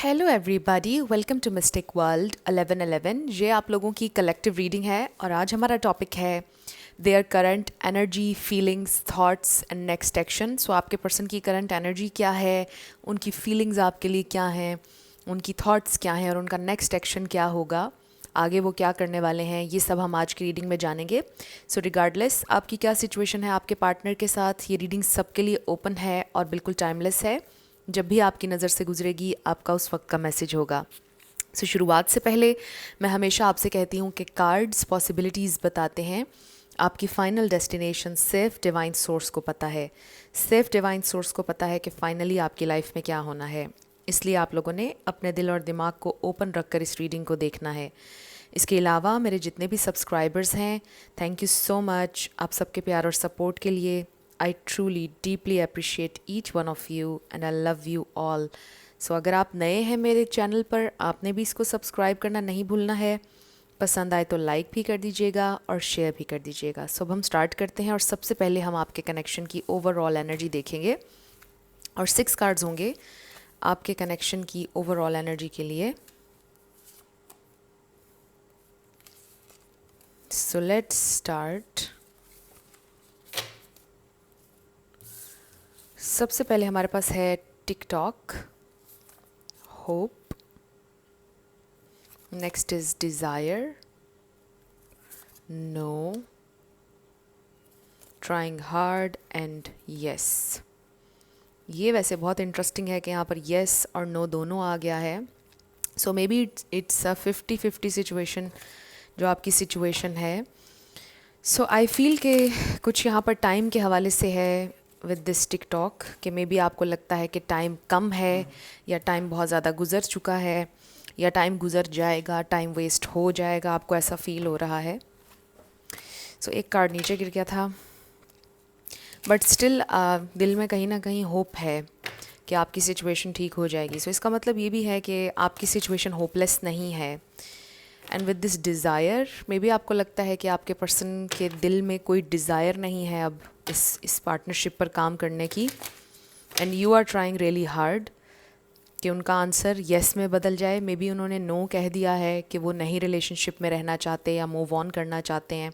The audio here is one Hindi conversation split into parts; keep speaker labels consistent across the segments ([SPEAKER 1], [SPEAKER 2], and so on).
[SPEAKER 1] Hello everybody, welcome to mistake world 1111। ये आप लोगों की कलेक्टिव रीडिंग है और आज हमारा टॉपिक है there current energy, feelings, thoughts and next action. So आपके पर्सन की करंट एनर्जी क्या है, उनकी फीलिंग्स आपके लिए क्या हैं, उनकी थॉट्स क्या हैं और उनका नेक्स्ट एक्शन क्या होगा, आगे वो क्या करने वाले हैं, ये सब हम आज की रीडिंग में जानेंगे। सो रिगार्डलेस आपकी क्या सिचुएशन है आपके पार्टनर के साथ, ये रीडिंग सबके लिए ओपन है और बिल्कुल टाइमलेस है। जब भी आपकी नज़र से गुजरेगी आपका उस वक्त का मैसेज होगा। सो शुरुआत से पहले मैं हमेशा आपसे कहती हूँ कि कार्ड्स पॉसिबिलिटीज़ बताते हैं, आपकी फ़ाइनल डेस्टिनेशन सिर्फ डिवाइन सोर्स को पता है। सिर्फ डिवाइन सोर्स को पता है कि फ़ाइनली आपकी लाइफ में क्या होना है। इसलिए आप लोगों ने अपने दिल और दिमाग को ओपन रखकर इस रीडिंग को देखना है। इसके अलावा मेरे जितने भी सब्सक्राइबर्स हैं, थैंक यू सो मच आप सबके प्यार और सपोर्ट के लिए। I truly deeply appreciate each one of you and I love you all. So अगर आप नए हैं मेरे चैनल पर, आपने भी इसको सब्सक्राइब करना नहीं भूलना है। पसंद आए तो लाइक भी कर दीजिएगा और शेयर भी कर दीजिएगा। सो अब हम स्टार्ट करते हैं और सबसे पहले हम आपके कनेक्शन की ओवरऑल एनर्जी देखेंगे और 6 कार्ड्स होंगे आपके कनेक्शन की ओवरऑल एनर्जी के लिए। So let's start. सबसे पहले हमारे पास है tick tock, hope, next is desire, no, trying hard and yes. ये वैसे बहुत इंटरेस्टिंग है कि यहाँ पर यस और नो दोनों आ गया है। So maybe it's a 50-50 situation जो आपकी सिचुएशन है। सो आई फील कि कुछ यहाँ पर टाइम के हवाले से है विद दिस टिकटॉक, कि मे बी आपको लगता है कि टाइम कम है या टाइम बहुत ज़्यादा गुजर चुका है या टाइम गुजर जाएगा, टाइम वेस्ट हो जाएगा, आपको ऐसा फील हो रहा है। सो एक कार्ड नीचे गिर गया था, बट स्टिल दिल में कहीं ना कहीं होप है कि आपकी सिचुएशन ठीक हो जाएगी। सो इसका मतलब ये भी है कि आपकी सिचुएशन होपलेस नहीं है। And with this desire, may be आपको लगता है कि आपके पर्सन के दिल में कोई डिज़ायर नहीं है अब इस पार्टनरशिप पर काम करने की, and you are trying really hard कि उनका आंसर येस में बदल जाए। मे बी उन्होंने नो कह दिया है कि वो नहीं रिलेशनशिप में रहना चाहते या मूव ऑन करना चाहते हैं,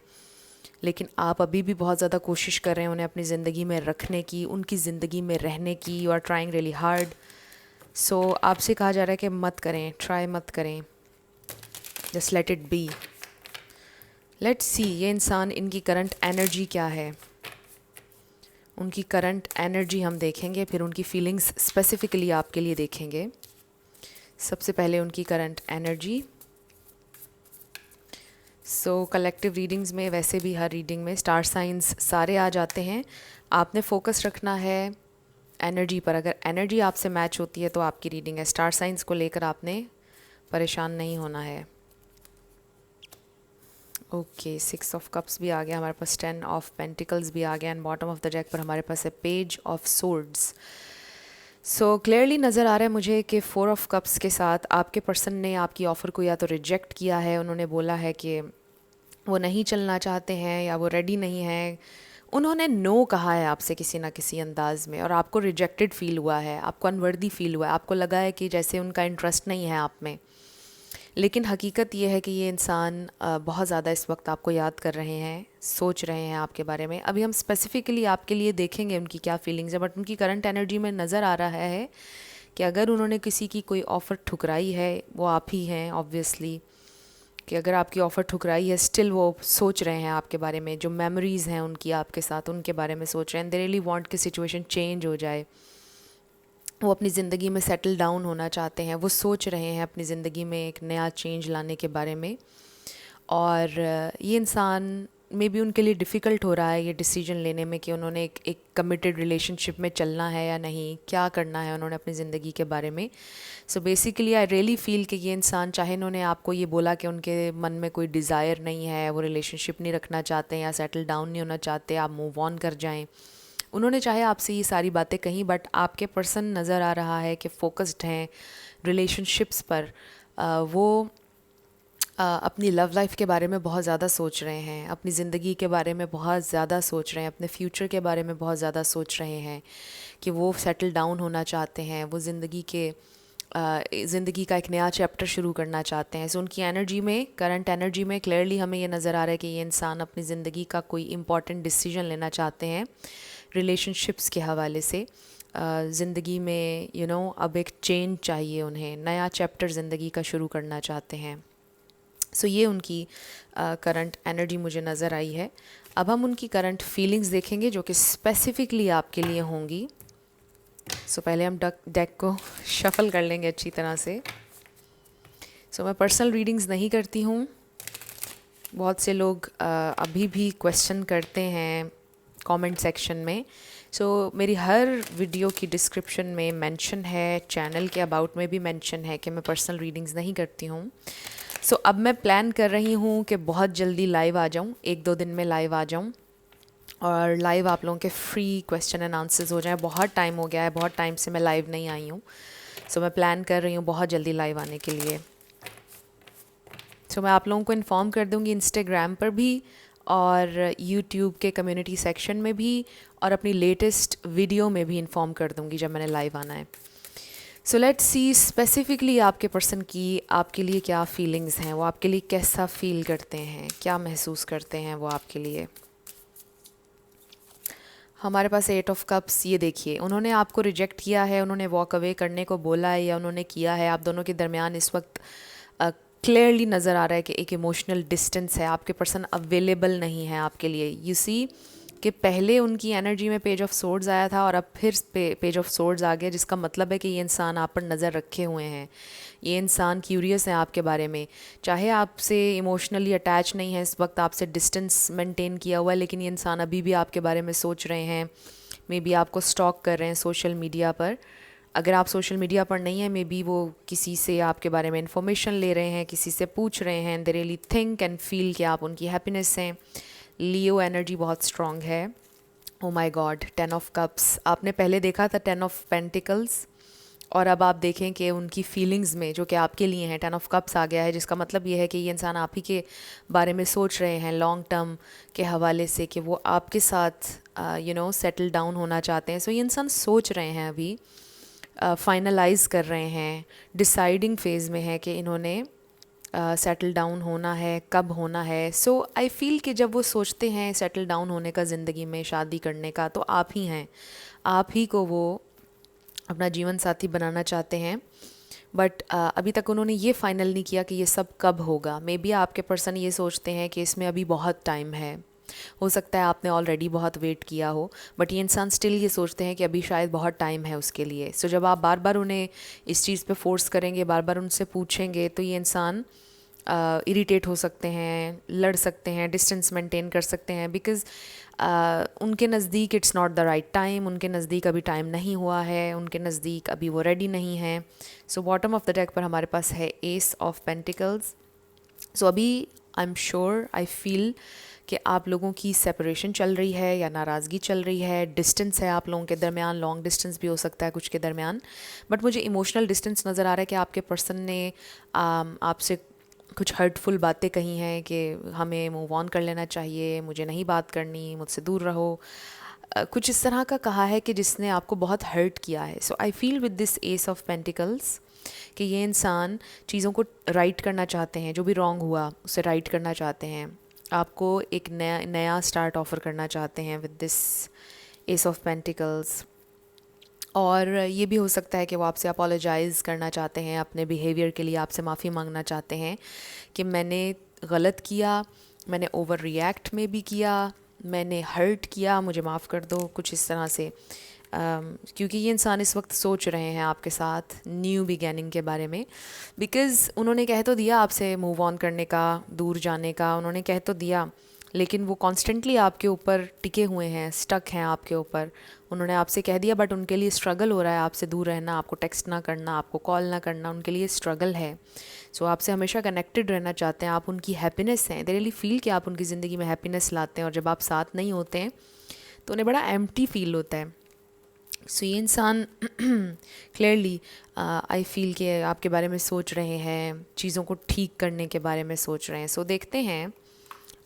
[SPEAKER 1] लेकिन आप अभी भी बहुत ज़्यादा कोशिश कर रहे हैं उन्हें अपनी ज़िंदगी में रखने की, उनकी ज़िंदगी में रहने की। You are trying really hard. So आपसे कहा जा रहा है कि मत करें, ट्राई मत करें, just let it be. Let's see ये इंसान, इनकी करंट एनर्जी क्या है। उनकी करंट एनर्जी हम देखेंगे, फिर उनकी फीलिंग्स स्पेसिफिकली आपके लिए देखेंगे। सबसे पहले उनकी करंट एनर्जी। सो कलेक्टिव रीडिंग्स में वैसे भी हर रीडिंग में स्टार साइंस सारे आ जाते हैं। आपने फोकस रखना है एनर्जी पर। अगर एनर्जी आपसे मैच होती है तो आपकी रीडिंग है। स्टार साइंस को लेकर आपने परेशान नहीं होना है। ओके, 6 ऑफ कप्स भी आ गया हमारे पास, 10 ऑफ पेंटिकल्स भी आ गया, and bottom of the deck पर हमारे पास है page of swords. So clearly नज़र आ रहा है मुझे कि 4 ऑफ कप्स के साथ आपके पर्सन ने आपकी ऑफ़र को या तो रिजेक्ट किया है, उन्होंने बोला है कि वो नहीं चलना चाहते हैं या वो रेडी नहीं है। उन्होंने नो कहा है आपसे किसी ना किसी अंदाज़ में और आपको रिजेक्टेड फील हुआ है, आपको अनवर्दी फील हुआ है, आपको लगा है कि जैसे उनका इंटरेस्ट नहीं है आप में। लेकिन हकीकत ये है कि ये इंसान बहुत ज़्यादा इस वक्त आपको याद कर रहे हैं, सोच रहे हैं आपके बारे में। अभी हम स्पेसिफ़िकली आपके लिए देखेंगे उनकी क्या फीलिंग्स है, बट उनकी करंट एनर्जी में नज़र आ रहा है कि अगर उन्होंने किसी की कोई ऑफ़र ठुकराई है, वो आप ही हैं ऑब्वियसली। कि अगर आपकी ऑफ़र ठुकराई है, स्टिल वो सोच रहे हैं आपके बारे में, जो मेमोरीज़ हैं उनकी आपके साथ, उनके बारे में सोच रहे हैं। दे रियली वांट कि सिचुएशन चेंज हो जाए, वो अपनी ज़िंदगी में सेटल डाउन होना चाहते हैं, वो सोच रहे हैं अपनी ज़िंदगी में एक नया चेंज लाने के बारे में। और ये इंसान मे बी उनके लिए डिफ़िकल्ट हो रहा है ये डिसीजन लेने में कि उन्होंने एक कमिटेड रिलेशनशिप में चलना है या नहीं, क्या करना है उन्होंने अपनी ज़िंदगी के बारे में। So basically I really feel कि ये इंसान, चाहे इन्होंने आपको ये बोला कि उनके मन में कोई डिज़ायर नहीं है, वो रिलेशनशिप नहीं रखना चाहते या सेटल डाउन नहीं होना चाहते, आप मूव ऑन कर जाएँ, उन्होंने चाहे आपसे ये सारी बातें कहीं, बट आपके पर्सन नज़र आ रहा है कि फोकस्ड हैं रिलेशनशिप्स पर। वो अपनी लव लाइफ के बारे में बहुत ज़्यादा सोच रहे हैं, अपनी ज़िंदगी के बारे में बहुत ज़्यादा सोच रहे हैं, अपने फ्यूचर के बारे में बहुत ज़्यादा सोच रहे हैं कि वो सेटल डाउन होना चाहते हैं, वो ज़िंदगी के ज़िंदगी का एक नया चैप्टर शुरू करना चाहते हैं। सो उनकी एनर्जी में, करंट एनर्जी में क्लियरली हमें ये नज़र आ रहा है कि ये इंसान अपनी ज़िंदगी का कोई इम्पॉर्टेंट डिसीजन लेना चाहते हैं रिलेशनशिप्स के हवाले से। ज़िंदगी में अब एक चेंज चाहिए उन्हें, नया चैप्टर ज़िंदगी का शुरू करना चाहते हैं। सो ये उनकी करंट एनर्जी मुझे नज़र आई है। अब हम उनकी करंट फीलिंग्स देखेंगे जो कि स्पेसिफ़िकली आपके लिए होंगी। सो पहले हम डेक को शफ़ल कर लेंगे अच्छी तरह से। सो मैं पर्सनल रीडिंग्स नहीं करती हूँ। बहुत से लोग अभी भी क्वेश्चन करते हैं कमेंट सेक्शन में। सो मेरी हर वीडियो की डिस्क्रिप्शन में मेंशन है, चैनल के अबाउट में भी मेंशन है कि मैं पर्सनल रीडिंग्स नहीं करती हूँ। सो अब मैं प्लान कर रही हूँ कि बहुत जल्दी लाइव आ जाऊँ, 1-2 दिन में लाइव आ जाऊँ और लाइव आप लोगों के फ्री क्वेश्चन एंड आंसर्स हो जाए। बहुत टाइम हो गया है, बहुत टाइम से मैं लाइव नहीं आई हूँ। सो मैं प्लान कर रही हूँ बहुत जल्दी लाइव आने के लिए। सो मैं आप लोगों को इन्फॉर्म कर दूँगी इंस्टाग्राम पर भी और यूट्यूब के कम्युनिटी सेक्शन में भी, और अपनी लेटेस्ट वीडियो में भी इन्फॉर्म कर दूँगी जब मैंने लाइव आना है। सो लेट्स सी स्पेसिफ़िकली आपके पर्सन की आपके लिए क्या फीलिंग्स हैं, वो आपके लिए कैसा फील करते हैं, क्या महसूस करते हैं वो आपके लिए। हमारे पास 8 ऑफ कप्स, ये देखिए उन्होंने आपको रिजेक्ट किया है, उन्होंने वॉक अवे करने को बोला है या उन्होंने किया है। आप दोनों के दरमियान इस वक्त क्लियरली नज़र आ रहा है कि एक इमोशनल डिस्टेंस है। आपके पर्सन अवेलेबल नहीं है आपके लिए। यू सी कि पहले उनकी एनर्जी में पेज ऑफ सोर्ड्स आया था और अब फिर पेज ऑफ सोर्ड्स आ गया, जिसका मतलब है कि ये इंसान आप पर नज़र रखे हुए हैं। ये इंसान क्यूरियस है आपके बारे में, चाहे आपसे इमोशनली अटैच नहीं है इस वक्त, आपसे डिस्टेंस मेंटेन किया हुआ है, लेकिन ये इंसान अभी भी आपके बारे में सोच रहे हैं। मे बी आपको स्टॉक कर रहे हैं सोशल मीडिया पर। अगर आप सोशल मीडिया पर नहीं है, मे बी वो किसी से आपके बारे में इंफॉर्मेशन ले रहे हैं, किसी से पूछ रहे हैं। They really think and feel कि आप उनकी हैप्पीनेस हैं। लियो एनर्जी बहुत स्ट्रॉन्ग है। Oh my God, 10 of cups आपने पहले देखा था, 10 ऑफ पेंटिकल्स, और अब आप देखें कि उनकी फीलिंग्स में जो कि आपके लिए हैं 10 ऑफ कप्स आ गया है, जिसका मतलब ये है कि ये इंसान आप ही के बारे में सोच रहे हैं लॉन्ग टर्म के हवाले से, कि वो आपके साथ सेटल डाउन होना चाहते हैं। सो ये इंसान सोच रहे हैं अभी, फाइनलाइज कर रहे हैं, डिसाइडिंग फेज़ में है कि इन्होंने सेटल डाउन होना है, कब होना है। सो आई फील कि जब वो सोचते हैं सेटल डाउन होने का, ज़िंदगी में शादी करने का, तो आप ही हैं, आप ही को वो अपना जीवन साथी बनाना चाहते हैं। बट अभी तक उन्होंने ये फ़ाइनल नहीं किया कि ये सब कब होगा। मे बी आपके पर्सन ये सोचते हैं कि इसमें अभी बहुत टाइम है। हो सकता है आपने ऑलरेडी बहुत वेट किया हो, बट ये इंसान स्टिल ये सोचते हैं कि अभी शायद बहुत टाइम है उसके लिए। सो जब आप बार बार उन्हें इस चीज़ पे फोर्स करेंगे, बार बार उनसे पूछेंगे, तो ये इंसान इरिटेट हो सकते हैं, लड़ सकते हैं, डिस्टेंस मेंटेन कर सकते हैं, बिकॉज़ उनके नज़दीक it's not the right time. उनके नज़दीक अभी टाइम नहीं हुआ है, उनके नज़दीक अभी वो रेडी नहीं हैं। So bottom of the deck पर हमारे पास है एस ऑफ पेंटिकल्स। सो अभी I am sure, I feel कि आप लोगों की सेपरेशन चल रही है या नाराज़गी चल रही है, डिस्टेंस है आप लोगों के दरमियान, लॉन्ग डिस्टेंस भी हो सकता है कुछ के दरमियान। बट मुझे इमोशनल डिस्टेंस नज़र आ रहा है कि आपके पर्सन ने आपसे कुछ हर्टफुल बातें कही हैं कि हमें मूव ऑन कर लेना चाहिए, मुझे नहीं बात करनी, मुझसे दूर रहो। कुछ इस तरह का कहा है कि जिसने आपको बहुत हर्ट किया है। So I feel with this ace of pentacles कि ये इंसान चीज़ों को राइट करना चाहते हैं, जो भी रॉन्ग हुआ उसे राइट करना चाहते हैं, आपको एक नया स्टार्ट ऑफ़र करना चाहते हैं with this ace of pentacles. और ये भी हो सकता है कि वो आपसे अपोलोजाइज़ करना चाहते हैं अपने बिहेवियर के लिए, आपसे माफ़ी मांगना चाहते हैं कि मैंने गलत किया, मैंने ओवर रिएक्ट में भी किया, मैंने हर्ट किया, मुझे माफ़ कर दो, कुछ इस तरह से। क्योंकि ये इंसान इस वक्त सोच रहे हैं आपके साथ न्यू बिगैनिंग के बारे में, बिकॉज़ उन्होंने कह तो दिया आपसे मूव ऑन करने का, दूर जाने का, उन्होंने कह तो दिया, लेकिन वो कॉन्स्टेंटली आपके ऊपर टिके हुए हैं, स्टक हैं आपके ऊपर। उन्होंने आपसे कह दिया, बट उनके लिए स्ट्रगल हो रहा है आपसे दूर रहना, आपको टेक्स्ट ना करना, आपको कॉल ना करना, उनके लिए स्ट्रगल है। सो आपसे हमेशा कनेक्टेड रहना चाहते हैं, आप उनकी हैप्पीनेस हैं। दे रियली फील कि आप उनकी ज़िंदगी में हैप्पीनेस लाते हैं, और जब आप साथ नहीं होते हैं तो उन्हें बड़ा एम्प्टी फील होता है। सो ये इंसान क्लियरली आई फील कि आपके बारे में सोच रहे हैं, चीज़ों को ठीक करने के बारे में सोच रहे हैं। सो देखते हैं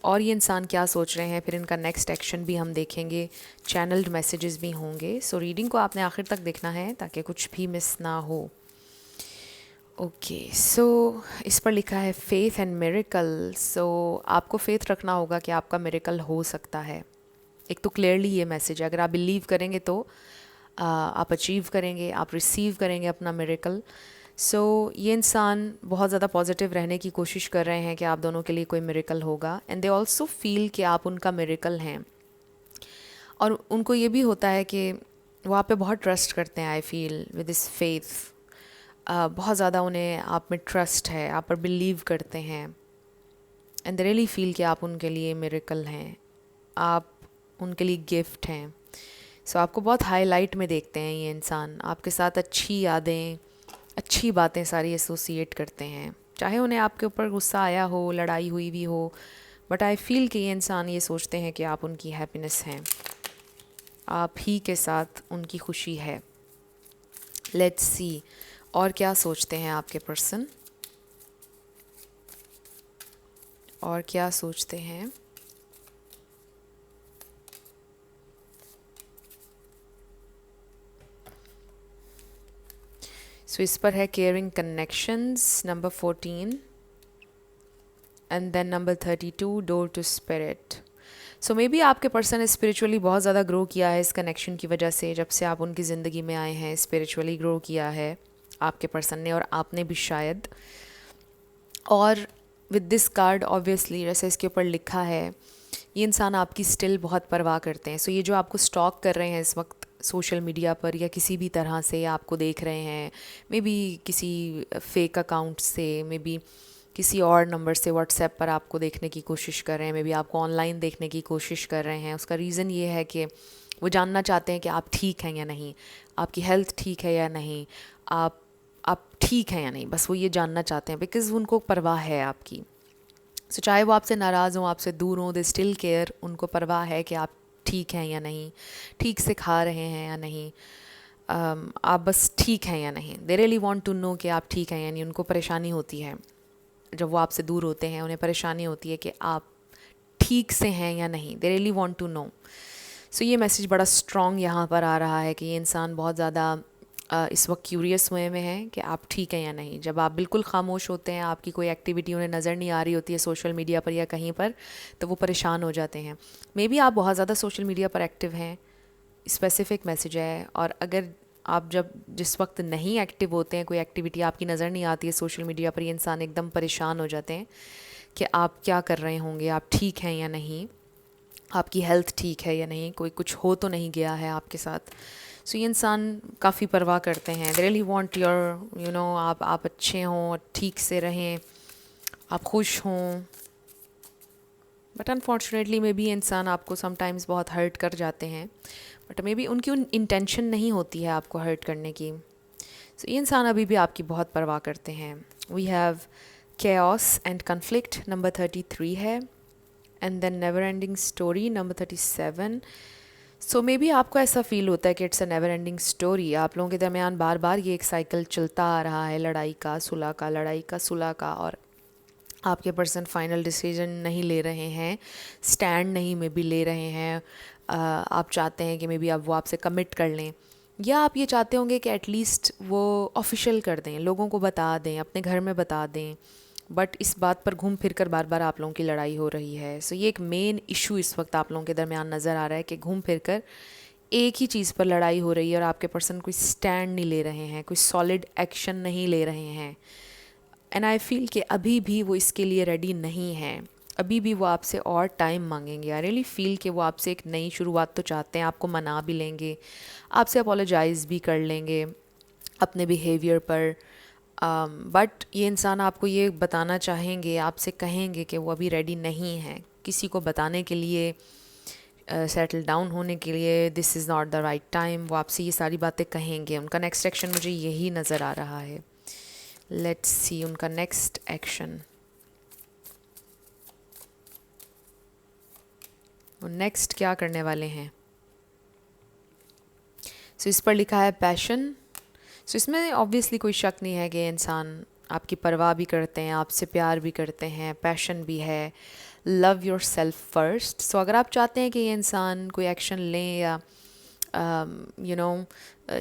[SPEAKER 1] और ये इंसान क्या सोच रहे हैं, फिर इनका नेक्स्ट एक्शन भी हम देखेंगे, चैनल्ड मैसेजेस भी होंगे। सो रीडिंग को आपने आखिर तक देखना है ताकि कुछ भी मिस ना हो। ओके सो इस पर लिखा है फेथ एंड मिरेकल। सो आपको फेथ रखना होगा कि आपका मिरेकल हो सकता है। एक तो क्लियरली ये मैसेज है, अगर आप बिलीव करेंगे तो आप अचीव करेंगे, आप रिसीव करेंगे अपना मिरेकल। सो ये इंसान बहुत ज़्यादा पॉजिटिव रहने की कोशिश कर रहे हैं कि आप दोनों के लिए कोई मिरेकल होगा, एंड दे ऑल्सो फील कि आप उनका मिरेकल हैं। और उनको ये भी होता है कि वो आप पे बहुत ट्रस्ट करते हैं। आई फील विद दिस फेथ, बहुत ज़्यादा उन्हें आप में ट्रस्ट है, आप पर बिलीव करते हैं, एंड दे रियली फील कि आप उनके लिए मिरेकल हैं, आप उनके लिए गिफ्ट हैं। सो आपको बहुत हाईलाइट में देखते हैं ये इंसान, आपके साथ अच्छी यादें, अच्छी बातें सारी एसोसिएट करते हैं, चाहे उन्हें आपके ऊपर गुस्सा आया हो, लड़ाई हुई भी हो, बट आई फील कि ये इंसान ये सोचते हैं कि आप उनकी हैप्पीनेस हैं, आप ही के साथ उनकी खुशी है। लेट्स सी और क्या सोचते हैं आपके पर्सन, और क्या सोचते हैं। सो इस पर है caring connections number 14, and then number 32 door to spirit. So maybe आपके पर्सन ने स्पिरिचुअली बहुत ज़्यादा ग्रो किया है इस कनेक्शन की वजह से। जब से आप उनकी ज़िंदगी में आए हैं स्पिरिचुअली ग्रो किया है आपके पर्सन ने, और आपने भी शायद। और विद दिस कार्ड ऑब्वियसली जैसे इसके ऊपर लिखा है, ये इंसान आपकी स्टिल बहुत परवाह करते हैं। सो ये जो आपको स्टॉक कर रहे हैं इस वक्त सोशल मीडिया पर या किसी भी तरह से आपको देख रहे हैं, मे बी किसी फेक अकाउंट से, मे बी किसी और नंबर से व्हाट्सएप पर आपको देखने की कोशिश कर रहे हैं, मे बी आपको ऑनलाइन देखने की कोशिश कर रहे हैं, उसका रीज़न ये है कि वो जानना चाहते हैं कि आप ठीक हैं या नहीं, आपकी हेल्थ ठीक है या नहीं, आप ठीक हैं या नहीं, बस वो ये जानना चाहते हैं, बिकॉज़ उनको परवाह है आपकी। सो चाहे वो आपसे नाराज़ हों, आपसे दूर हों, दे स्टिल केयर, उनको परवाह है कि आप ठीक हैं या नहीं, ठीक से खा रहे हैं या नहीं, आप बस ठीक हैं या नहीं। They really want to know कि आप ठीक हैं या नहीं। उनको परेशानी होती है जब वो आपसे दूर होते हैं, उन्हें परेशानी होती है कि आप ठीक से हैं या नहीं। They really want to know. So ये मैसेज बड़ा स्ट्रॉन्ग यहाँ पर आ रहा है कि ये इंसान बहुत ज़्यादा इस वक्त क्यूरियस हुए में है कि आप ठीक हैं या नहीं। जब आप बिल्कुल खामोश होते हैं, आपकी कोई एक्टिविटी उन्हें नज़र नहीं आ रही होती है सोशल मीडिया पर या कहीं पर, तो वो परेशान हो जाते हैं। मे बी आप बहुत ज़्यादा सोशल मीडिया पर एक्टिव हैं, स्पेसिफिक मैसेज है। और अगर आप जब जिस वक्त नहीं एक्टिव होते हैं, कोई एक्टिविटी आपकी नज़र नहीं आती है सोशल मीडिया पर, ये इंसान एकदम परेशान हो जाते हैं कि आप क्या कर रहे होंगे, आप ठीक हैं या नहीं, आपकी हेल्थ ठीक है या नहीं, कोई कुछ हो तो नहीं गया है आपके साथ। सो ये इंसान काफ़ी परवाह करते हैं। दे रियली वांट योर आप अच्छे हों, ठीक से रहें, आप खुश हों। बट अनफॉर्चुनेटली मे बी इंसान आपको समटाइम्स बहुत हर्ट कर जाते हैं, बट मे बी उनकी इंटेंशन नहीं होती है आपको हर्ट करने की। सो ये इंसान अभी भी आपकी बहुत परवाह करते हैं। We have chaos and conflict number 33 है, and then never ending story number 37। So maybe आपको ऐसा फील होता है कि it's a never ending story. आप लोगों के दरमियान बार बार ये एक साइकिल चलता आ रहा है, लड़ाई का सुलह का, लड़ाई का सुलह का, और आपके पर्सन फाइनल डिसीजन नहीं ले रहे हैं, स्टैंड नहीं में भी ले रहे हैं। आप चाहते हैं कि मे बी अब वो आपसे कमिट कर लें, या आप ये चाहते होंगे कि एटलीस्ट वो ऑफिशियल कर दें, लोगों को बता दें, अपने घर में बता दें। बट इस बात पर घूम फिर कर बार बार आप लोगों की लड़ाई हो रही है। सो ये एक मेन इशू इस वक्त आप लोगों के दरमियान नज़र आ रहा है कि घूम फिर कर एक ही चीज़ पर लड़ाई हो रही है, और आपके पर्सन कोई स्टैंड नहीं ले रहे हैं, कोई सॉलिड एक्शन नहीं ले रहे हैं। एंड आई फील कि अभी भी वो इसके लिए रेडी नहीं हैं, अभी भी वो आपसे और टाइम मांगेंगे। आई रियली फील कि वो आपसे एक नई शुरुआत तो चाहते हैं, आपको मना भी लेंगे, आपसे अपोलोजाइज़ भी कर लेंगे अपने बिहेवियर पर। बट ये इंसान आपको ये बताना चाहेंगे, आपसे कहेंगे कि वो अभी रेडी नहीं है किसी को बताने के लिए, सेटल डाउन होने के लिए। This is not the right time. वो आपसे ये सारी बातें कहेंगे। उनका नेक्स्ट एक्शन मुझे यही नज़र आ रहा है। लेट्स सी उनका नेक्स्ट एक्शन। वो नेक्स्ट क्या करने वाले हैं। सो इस पर लिखा है पैशन। सो इसमें ऑब्वियसली कोई शक नहीं है कि इंसान आपकी परवाह भी करते हैं, आपसे प्यार भी करते हैं, पैशन भी है। Love yourself first. So अगर आप चाहते हैं कि ये इंसान कोई एक्शन लें या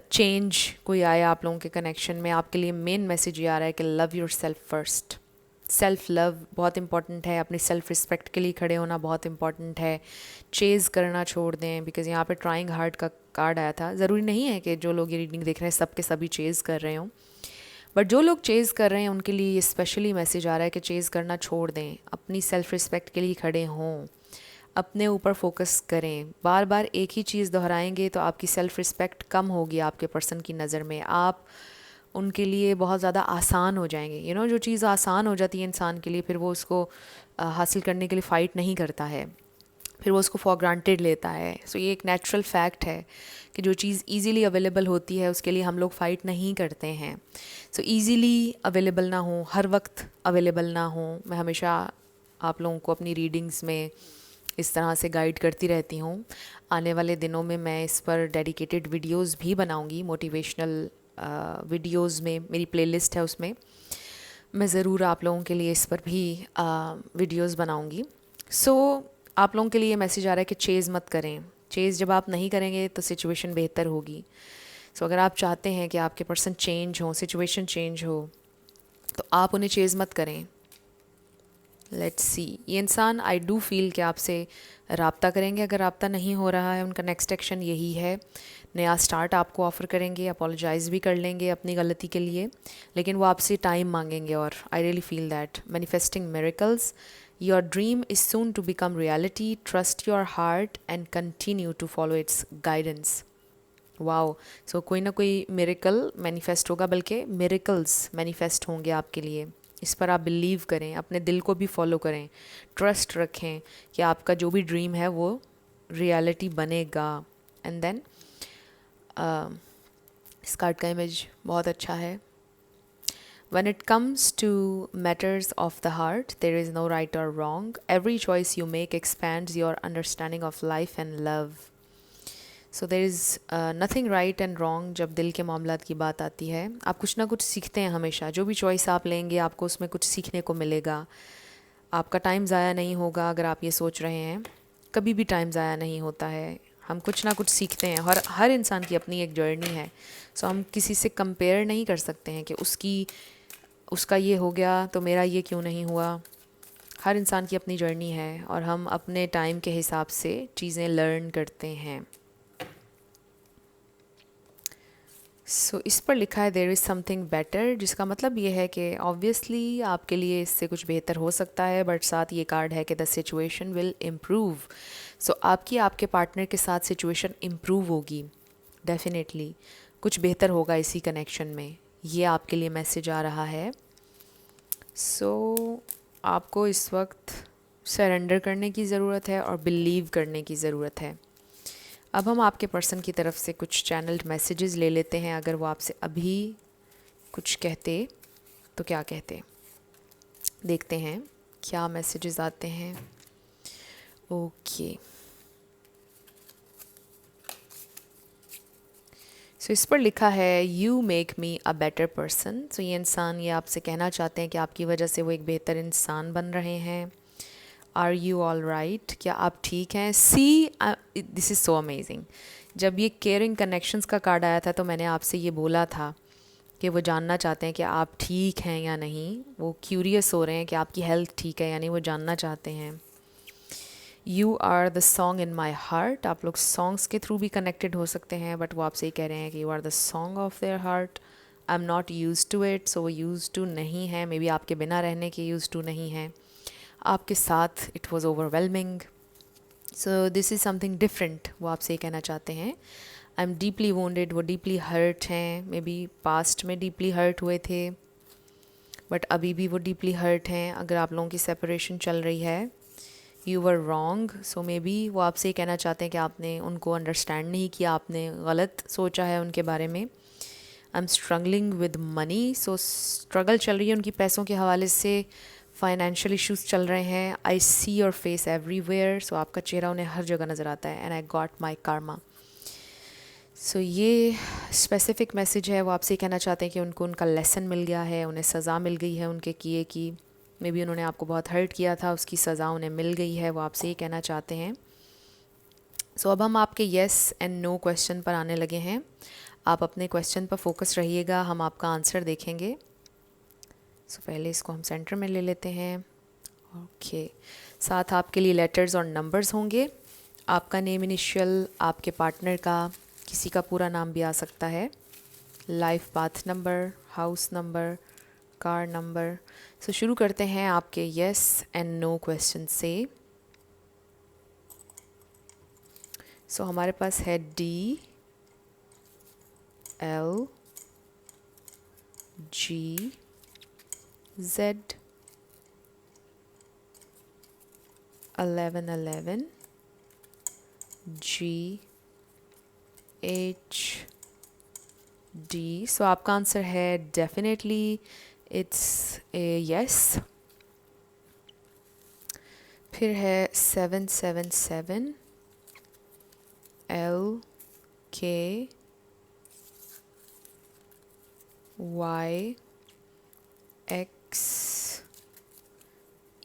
[SPEAKER 1] चेंज कोई आया आप लोगों के कनेक्शन में, आपके लिए मेन मैसेज ये आ रहा है कि love yourself first. Self love बहुत इंपॉर्टेंट है, अपनी सेल्फ रिस्पेक्ट के लिए खड़े होना बहुत इंपॉर्टेंट है। चेज़ करना छोड़ दें, बिकॉज़ यहाँ पे ट्राइंग हार्ड का कार्ड आया था। ज़रूरी नहीं है कि जो लोग ये रीडिंग देख रहे हैं सब के सभी चेज़ कर रहे हों, बट जो लोग चेज़ कर रहे हैं उनके लिए ये स्पेशली मैसेज आ रहा है कि चेज़ करना छोड़ दें, अपनी सेल्फ रिस्पेक्ट के लिए खड़े हों, अपने ऊपर फोकस करें। बार बार एक ही चीज़ दोहराएंगे तो आपकी सेल्फ रिस्पेक्ट कम होगी आपके पर्सन की नज़र में, आप उनके लिए बहुत ज़्यादा आसान हो जाएंगे। जो चीज़ आसान हो जाती है इंसान के लिए, फिर वो उसको हासिल करने के लिए फ़ाइट नहीं करता है, फिर वो उसको फॉर ग्रांटेड लेता है। सो ये एक नेचुरल फैक्ट है कि जो चीज़ इजीली अवेलेबल होती है उसके लिए हम लोग फ़ाइट नहीं करते हैं। सो इजीली अवेलेबल ना हो, हर वक्त अवेलेबल ना हो। मैं हमेशा आप लोगों को अपनी रीडिंग्स में इस तरह से गाइड करती रहती हूँ। आने वाले दिनों में मैं इस पर डेडिकेटेड वीडियोस भी बनाऊँगी, मोटिवेशनल वीडियोस में मेरी प्लेलिस्ट है, उसमें मैं ज़रूर आप लोगों के लिए इस पर भी वीडियोस बनाऊँगी। सो आप लोगों के लिए मैसेज आ रहा है कि चेज़ मत करें। चेज़ जब आप नहीं करेंगे तो सिचुएशन बेहतर होगी। सो अगर आप चाहते हैं कि आपके पर्सन चेंज हो, सिचुएशन चेंज हो, तो आप उन्हें चेज़ मत करें। लेट्स सी, ये इंसान आई डू फील कि आपसे राब्ता करेंगे। अगर राब्ता नहीं हो रहा है, उनका नेक्स्ट एक्शन यही है, नया स्टार्ट आपको ऑफ़र करेंगे, अपोलोजाइज़ भी कर लेंगे अपनी गलती के लिए, लेकिन वो आपसे टाइम मांगेंगे। और I really feel that manifesting miracles, your dream is soon to become reality, trust your heart and continue to follow its guidance. Wow. So कोई ना कोई मिरेकल मैनिफेस्ट होगा, बल्कि मिरेकल्स मैनिफेस्ट होंगे आपके लिए। इस पर आप बिलीव करें, अपने दिल को भी फॉलो करें, ट्रस्ट रखें कि आपका जो भी ड्रीम है वो रियलिटी बनेगा। एंड देन इस कार्ड का इमेज बहुत अच्छा है। When it comes to matters of the heart, there is no right or wrong. Every choice you make expands your understanding of life and love. So there is nothing right and wrong जब दिल के मामलात की बात आती है। आप कुछ ना कुछ सीखते हैं हमेशा। जो भी चॉइस आप लेंगे आपको उसमें कुछ सीखने को मिलेगा। आपका टाइम ज़ाया नहीं होगा अगर आप ये सोच रहे हैं। कभी भी टाइम ज़ाया नहीं होता है, हम कुछ ना कुछ सीखते हैं। हर इंसान की अपनी एक जर्नी है। सो हम किसी से कंपेयर नहीं कर सकते हैं कि उसका ये हो गया तो मेरा ये क्यों नहीं हुआ। हर इंसान की अपनी जर्नी है और हम अपने टाइम के हिसाब से चीज़ें लर्न करते हैं। सो इस पर लिखा है देयर इज़ समथिंग बेटर, जिसका मतलब ये है कि ऑब्वियसली आपके लिए इससे कुछ बेहतर हो सकता है, बट साथ ये कार्ड है कि द सिचुएशन विल इम्प्रूव। सो आपके पार्टनर के साथ सिचुएशन इम्प्रूव होगी, डेफिनेटली कुछ बेहतर होगा इसी कनेक्शन में, ये आपके लिए मैसेज आ रहा है। सो आपको इस वक्त सरेंडर करने की ज़रूरत है और बिलीव करने की ज़रूरत है। अब हम आपके पर्सन की तरफ से कुछ चैनल्ड मैसेजेस ले लेते हैं। अगर वो आपसे अभी कुछ कहते तो क्या कहते, देखते हैं क्या मैसेजेस आते हैं। ओके, सो इस पर लिखा है you make me a better person. So ये इंसान ये आपसे कहना चाहते हैं कि आपकी वजह से वो एक बेहतर इंसान बन रहे हैं। आर यू ऑल राइट, क्या आप ठीक हैं। सी, दिस इज़ सो अमेजिंग। जब ये केयरिंग कनेक्शंस का कार्ड आया था तो मैंने आपसे ये बोला था कि वो जानना चाहते हैं कि आप ठीक हैं या नहीं। वो क्यूरियस हो रहे हैं कि आपकी हेल्थ ठीक है, यानी वो जानना चाहते हैं। You are the song in my heart. आप लोग सॉन्ग्स के थ्रू भी कनेक्टेड हो सकते हैं, बट वो आपसे ये कह रहे हैं कि you are the song of their heart. I am not use to it. So वो यूज टू नहीं है, मे बी आपके बिना रहने के यूज टू नहीं है, आपके साथ it was overwhelming. So this is something different, वो आपसे ये कहना चाहते हैं। आई एम डीपली वोंडेड, वो डीपली हर्ट हैं, मे बी पास्ट में डीपली हर्ट हुए थे, बट अभी भी वो डीपली हर्ट हैं। अगर आप लोगों की सेपरेशन चल रही है, you were wrong. So may be वो आपसे ये कहना चाहते हैं कि आपने उनको अंडरस्टैंड नहीं किया, आपने गलत सोचा है उनके बारे में। I am struggling with money. So struggle चल रही है उनकी पैसों के हवाले से, फाइनेंशियल इश्यूज चल रहे हैं। आई सी योर फेस एवरीवेयर। सो आपका चेहरा उन्हें हर जगह नज़र आता है। And I got my karma। सो ये स्पेसिफिक मैसेज है, वो आपसे कहना चाहते हैं कि उनको उनका लेसन मिल गया है, उन्हें सज़ा मिल गई है उनके किए की। मे बी उन्होंने आपको बहुत हर्ट किया था, उसकी सज़ा उन्हें मिल गई है, वो आपसे ये कहना चाहते हैं। सो अब हम आपके येस एंड नो क्वेश्चन पर आने लगे हैं। आप अपने क्वेश्चन पर फोकस रहिएगा, हम आपका आंसर देखेंगे। सो पहले इसको हम सेंटर में ले लेते हैं। ओके, साथ आपके लिए लेटर्स और नंबर्स होंगे। आपका नेम इनिशियल, आपके पार्टनर का, किसी का पूरा नाम भी आ सकता है, life path number, house number, car number. So शुरू करते हैं आपके येस एंड नो क्वेश्चन से। सो हमारे पास है D, L, G, Z, 1111, G, H, D। सो आपका आंसर है डेफिनेटली इट्स ए यस। फिर है 777, L, K, Y, X,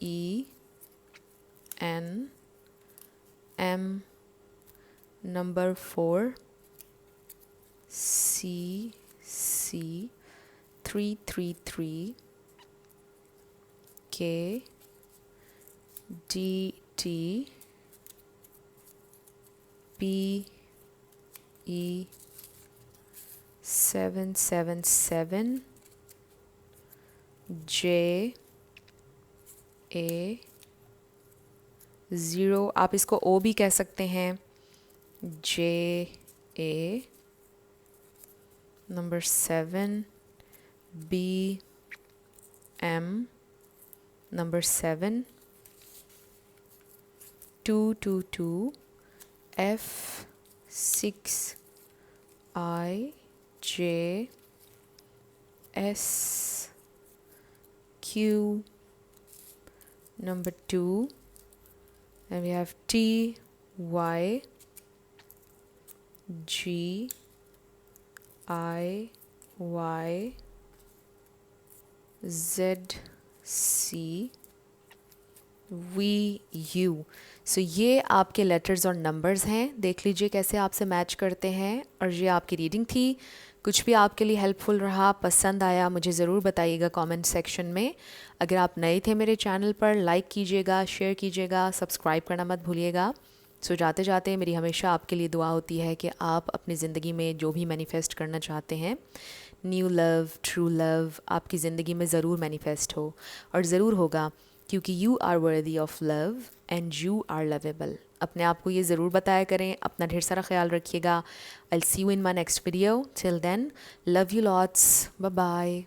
[SPEAKER 1] E, N, M, number 4, C, 333, K, D, T, P, E, 777, J, A, 0। आप इसको O भी कह सकते हैं, J, A, number 7, B, M, number 7, 222, F, 6, I, J, S, Q, number 2, and we have T, Y, G, I, Y, Z, C, V, U। सो ये आपके लेटर्स और नंबर्स हैं, देख लीजिए कैसे आपसे मैच करते हैं। और ये आपकी रीडिंग थी। कुछ भी आपके लिए हेल्पफुल रहा, पसंद आया, मुझे ज़रूर बताइएगा कमेंट सेक्शन में। अगर आप नए थे मेरे चैनल पर, लाइक कीजिएगा, शेयर कीजिएगा, सब्सक्राइब करना मत भूलिएगा। सो जाते जाते मेरी हमेशा आपके लिए दुआ होती है कि आप अपनी ज़िंदगी में जो भी मैनिफेस्ट करना चाहते हैं, न्यू लव, ट्रू लव, आपकी ज़िंदगी में ज़रूर मैनिफेस्ट हो, और ज़रूर होगा, क्योंकि you are worthy of love and you are lovable. अपने आप को ये ज़रूर बताया करें। अपना ढेर सारा ख्याल रखिएगा। I will see you in my next video. Till then, love you lots, bye bye.